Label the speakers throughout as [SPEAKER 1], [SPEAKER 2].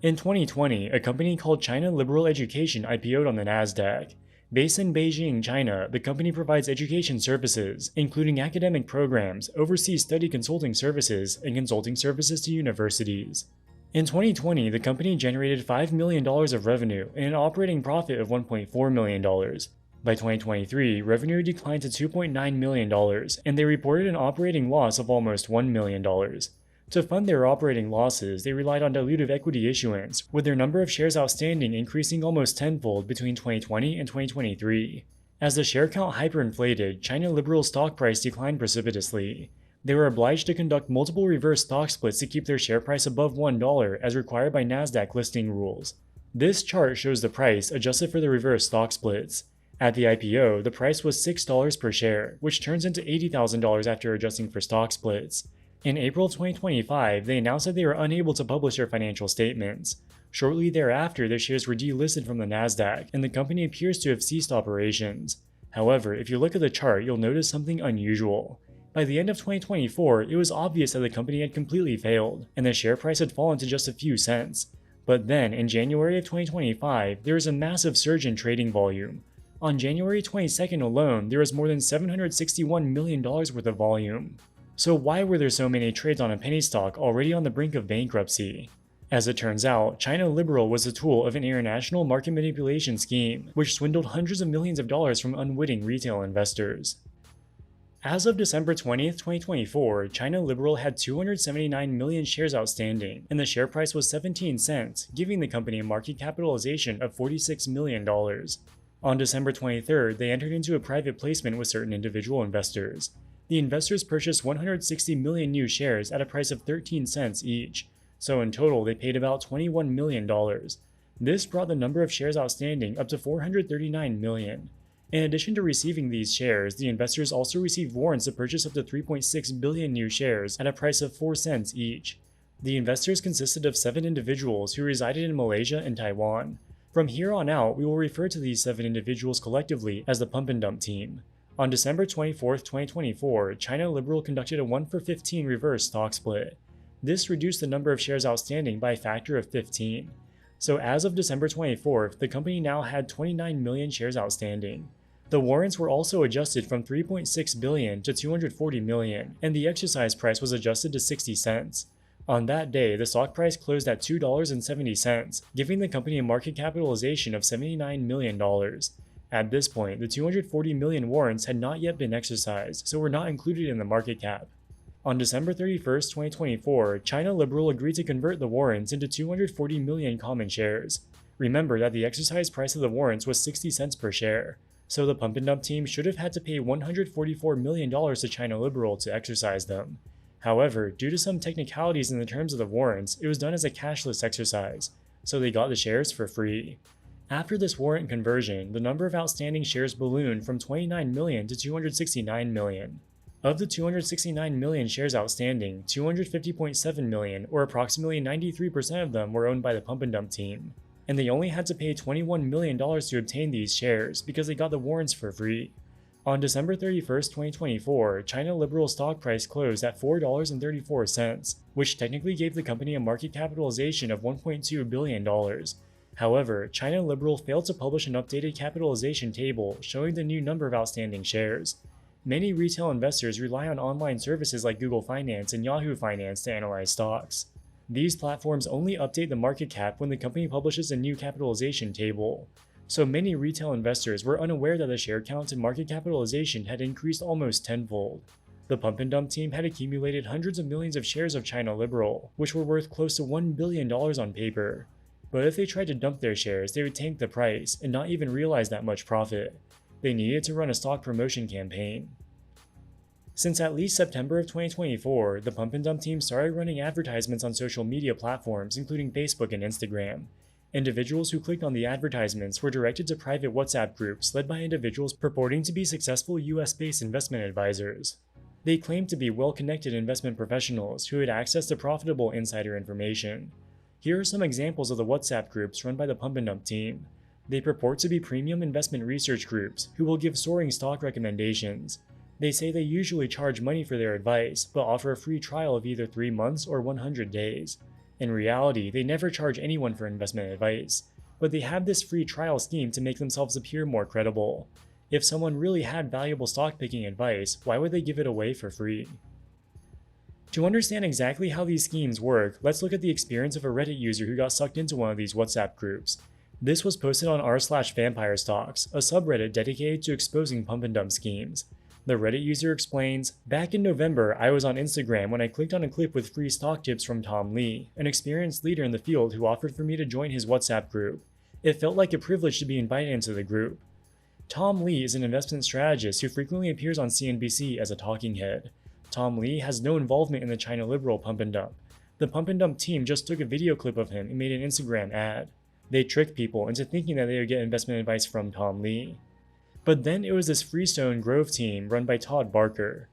[SPEAKER 1] In 2020, a company called China Liberal Education IPO'd on the Nasdaq. Based in Beijing, China, the company provides education services, including academic programs, overseas study consulting services, and consulting services to universities. In 2020, the company generated $5 million of revenue and an operating profit of $1.4 million. By 2023, revenue declined to $2.9 million, and they reported an operating loss of almost $1 million. To fund their operating losses, they relied on dilutive equity issuance, with their number of shares outstanding increasing almost tenfold between 2020 and 2023. As the share count hyperinflated, China Liberal's stock price declined precipitously. They were obliged to conduct multiple reverse stock splits to keep their share price above $1 as required by Nasdaq listing rules. This chart shows the price adjusted for the reverse stock splits. At the IPO, the price was $6 per share, which turns into $80,000 after adjusting for stock splits. In April 2025, they announced that they were unable to publish their financial statements. Shortly thereafter, their shares were delisted from the Nasdaq, and the company appears to have ceased operations. However, if you look at the chart, you'll notice something unusual. By the end of 2024, it was obvious that the company had completely failed, and the share price had fallen to just a few cents. But then, in January of 2025, there was a massive surge in trading volume. On January 22nd alone, there was more than $761 million worth of volume. So why were there so many trades on a penny stock already on the brink of bankruptcy? As it turns out, China Liberal was a tool of an international market manipulation scheme, which swindled hundreds of millions of dollars from unwitting retail investors. As of December 20th, 2024, China Liberal had 279 million shares outstanding, and the share price was 17 cents, giving the company a market capitalization of $46 million. On December 23rd, they entered into a private placement with certain individual investors. The investors purchased 160 million new shares at a price of 13 cents each, so in total they paid about $21 million. This brought the number of shares outstanding up to 439 million. In addition to receiving these shares, the investors also received warrants to purchase up to 3.6 billion new shares at a price of 4 cents each. The investors consisted of 7 individuals who resided in Malaysia and Taiwan. From here on out, we will refer to these 7 individuals collectively as the Pump and Dump team. On December 24, 2024, China Liberal conducted a 1-for-15 reverse stock split. This reduced the number of shares outstanding by a factor of 15. So as of December 24th, the company now had 29 million shares outstanding. The warrants were also adjusted from 3.6 billion to 240 million, and the exercise price was adjusted to 60 cents. On that day, the stock price closed at $2.70, giving the company a market capitalization of $79 million. At this point, the 240 million warrants had not yet been exercised, so were not included in the market cap. On December 31, 2024, China Liberal agreed to convert the warrants into 240 million common shares. Remember that the exercise price of the warrants was 60 cents per share, so the Pump and Dump team should have had to pay $144 million to China Liberal to exercise them. However, due to some technicalities in the terms of the warrants, it was done as a cashless exercise, so they got the shares for free. After this warrant conversion, the number of outstanding shares ballooned from 29 million to 269 million. Of the 269 million shares outstanding, 250.7 million, or approximately 93% of them, were owned by the Pump and Dump team. And they only had to pay $21 million to obtain these shares because they got the warrants for free. On December 31, 2024, China Liberal stock price closed at $4.34, which technically gave the company a market capitalization of $1.2 billion. However, China Liberal failed to publish an updated capitalization table showing the new number of outstanding shares. Many retail investors rely on online services like Google Finance and Yahoo Finance to analyze stocks. These platforms only update the market cap when the company publishes a new capitalization table. So many retail investors were unaware that the share count and market capitalization had increased almost tenfold. The Pump and Dump team had accumulated hundreds of millions of shares of China Liberal, which were worth close to $1 billion on paper. But if they tried to dump their shares, they would tank the price and not even realize that much profit. They needed to run a stock promotion campaign. Since at least September of 2024, the Pump and Dump team started running advertisements on social media platforms including Facebook and Instagram. Individuals who clicked on the advertisements were directed to private WhatsApp groups led by individuals purporting to be successful US-based investment advisors. They claimed to be well-connected investment professionals who had access to profitable insider information. Here are some examples of the WhatsApp groups run by the Pump and Dump team. They purport to be premium investment research groups who will give soaring stock recommendations. They say they usually charge money for their advice, but offer a free trial of either 3 months or 100 days. In reality, they never charge anyone for investment advice, but they have this free trial scheme to make themselves appear more credible. If someone really had valuable stock picking advice, why would they give it away for free? To understand exactly how these schemes work, let's look at the experience of a Reddit user who got sucked into one of these WhatsApp groups. This was posted on r/vampire stocks, a subreddit dedicated to exposing pump and dump schemes. The Reddit user explains, "Back in November, I was on Instagram when I clicked on a clip with free stock tips from Tom Lee, an experienced leader in the field who offered for me to join his WhatsApp group. It felt like a privilege to be invited into the group." Tom Lee is an investment strategist who frequently appears on CNBC as a talking head. Tom Lee has no involvement in the China Liberal pump and dump. The pump and dump team just took a video clip of him and made an Instagram ad. They tricked people into thinking that they would get investment advice from Tom Lee. But then it was this Freestone Grove team run by Todd Barker.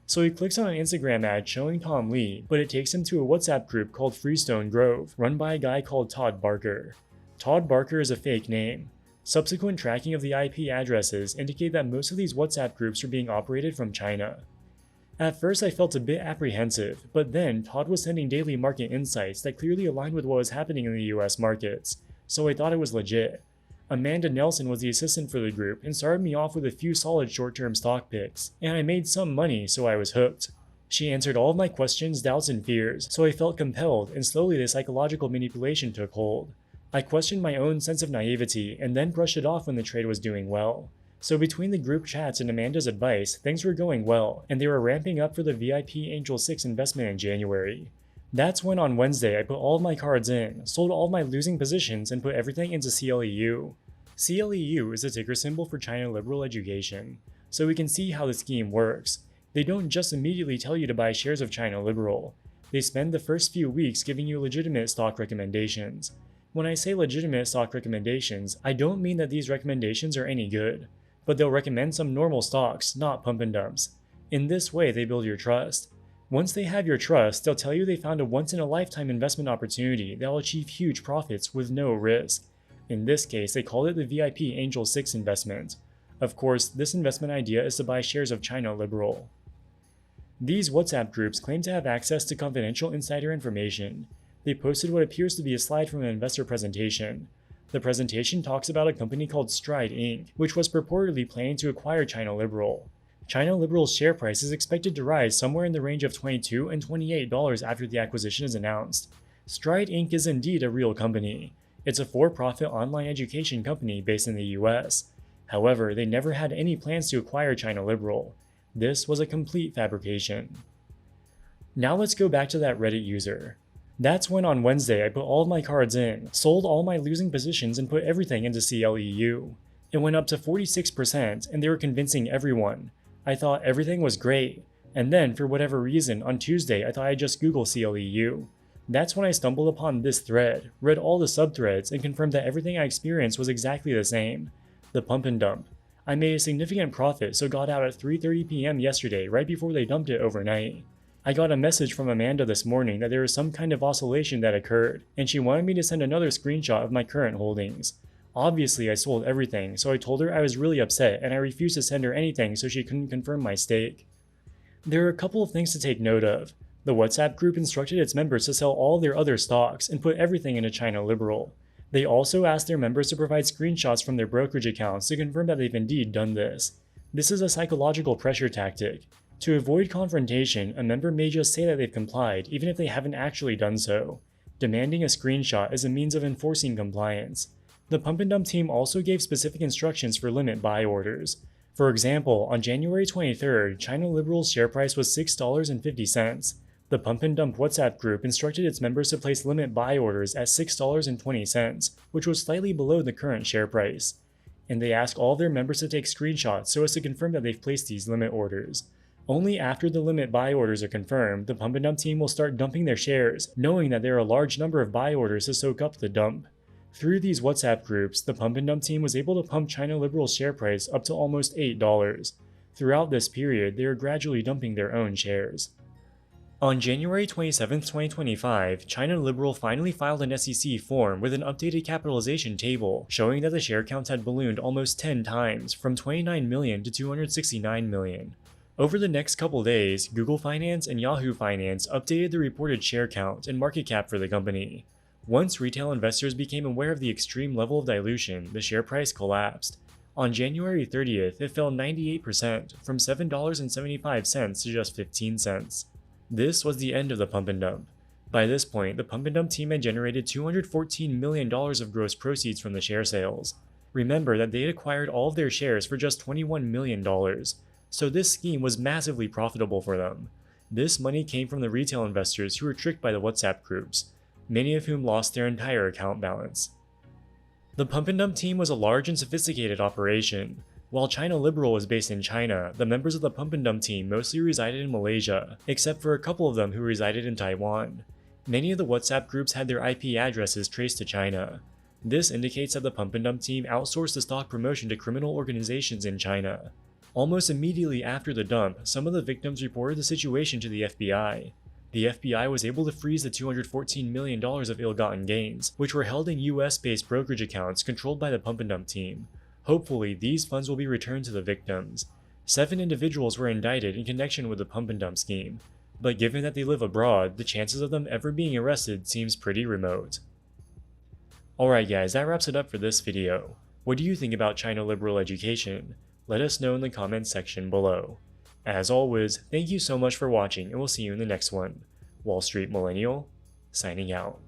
[SPEAKER 1] So he clicks on an Instagram ad showing Tom Lee, but it takes him to a WhatsApp group called Freestone Grove, run by a guy called Todd Barker. Todd Barker is a fake name. Subsequent tracking of the IP addresses indicate that most of these WhatsApp groups are being operated from China. At first I felt a bit apprehensive, but then Todd was sending daily market insights that clearly aligned with what was happening in the US markets, so I thought it was legit. Amanda Nelson was the assistant for the group and started me off with a few solid short-term stock picks, and I made some money, so I was hooked. She answered all of my questions, doubts, and fears, so I felt compelled, and slowly the psychological manipulation took hold. I questioned my own sense of naivety and then brushed it off when the trade was doing well. So between the group chats and Amanda's advice, things were going well, and they were ramping up for the VIP Angel 6 investment in January. That's when on Wednesday I put all of my cards in, sold all of my losing positions, and put everything into CLEU. CLEU is a ticker symbol for China Liberal Education, so we can see how the scheme works. They don't just immediately tell you to buy shares of China Liberal. They spend the first few weeks giving you legitimate stock recommendations. When I say legitimate stock recommendations, I don't mean that these recommendations are any good, but they'll recommend some normal stocks, not pump and dumps. In this way, they build your trust. Once they have your trust, they'll tell you they found a once-in-a-lifetime investment opportunity that will achieve huge profits with no risk. In this case, they called it the VIP Angel 6 investment. Of course, this investment idea is to buy shares of China Liberal. These WhatsApp groups claim to have access to confidential insider information. They posted what appears to be a slide from an investor presentation. The presentation talks about a company called Stride Inc., which was purportedly planning to acquire China Liberal. China Liberal's share price is expected to rise somewhere in the range of $22 and $28 after the acquisition is announced. Stride Inc. is indeed a real company. It's a for-profit online education company based in the US. However, they never had any plans to acquire China Liberal. This was a complete fabrication. Now let's go back to that Reddit user. That's when on Wednesday I put all of my cards in, sold all my losing positions, and put everything into CLEU. It went up to 46%, and they were convincing everyone. I thought everything was great, and then for whatever reason on Tuesday I thought I'd just Google CLEU. That's when I stumbled upon this thread, read all the subthreads, and confirmed that everything I experienced was exactly the same. The pump and dump. I made a significant profit, so got out at 3:30 p.m. yesterday right before they dumped it overnight. I got a message from Amanda this morning that there was some kind of oscillation that occurred, and she wanted me to send another screenshot of my current holdings. Obviously I sold everything, so I told her I was really upset and I refused to send her anything so she couldn't confirm my stake. There are a couple of things to take note of. The WhatsApp group instructed its members to sell all their other stocks and put everything into China Liberal. They also asked their members to provide screenshots from their brokerage accounts to confirm that they've indeed done this. This is a psychological pressure tactic. To avoid confrontation, a member may just say that they've complied even if they haven't actually done so. Demanding a screenshot is a means of enforcing compliance. The pump and dump team also gave specific instructions for limit buy orders. For example, on January 23rd, China Liberal's share price was $6.50. The pump and dump WhatsApp group instructed its members to place limit buy orders at $6.20, which was slightly below the current share price. And they asked all of their members to take screenshots so as to confirm that they've placed these limit orders. Only after the limit buy orders are confirmed, the pump and dump team will start dumping their shares, knowing that there are a large number of buy orders to soak up the dump. Through these WhatsApp groups, the pump and dump team was able to pump China Liberal's share price up to almost $8. Throughout this period, they are gradually dumping their own shares. On January 27, 2025, China Liberal finally filed an SEC form with an updated capitalization table showing that the share count had ballooned almost 10 times, from 29 million to 269 million. Over the next couple days, Google Finance and Yahoo Finance updated the reported share count and market cap for the company. Once retail investors became aware of the extreme level of dilution, the share price collapsed. On January 30th, it fell 98% from $7.75 to just 15 cents. This was the end of the pump and dump. By this point, the pump and dump team had generated $214 million of gross proceeds from the share sales. Remember that they had acquired all of their shares for just $21 million, so this scheme was massively profitable for them. This money came from the retail investors who were tricked by the WhatsApp groups, many of whom lost their entire account balance. The pump and dump team was a large and sophisticated operation. While China Liberal was based in China, the members of the pump and dump team mostly resided in Malaysia, except for a couple of them who resided in Taiwan. Many of the WhatsApp groups had their IP addresses traced to China. This indicates that the pump and dump team outsourced the stock promotion to criminal organizations in China. Almost immediately after the dump, some of the victims reported the situation to the FBI. The FBI was able to freeze the $214 million of ill-gotten gains, which were held in US-based brokerage accounts controlled by the pump and dump team. Hopefully, these funds will be returned to the victims. 7 individuals were indicted in connection with the pump and dump scheme, but given that they live abroad, the chances of them ever being arrested seems pretty remote. Alright guys, that wraps it up for this video. What do you think about China liberal education? Let us know in the comments section below. As always, thank you so much for watching and we'll see you in the next one. Wall Street Millennial, signing out.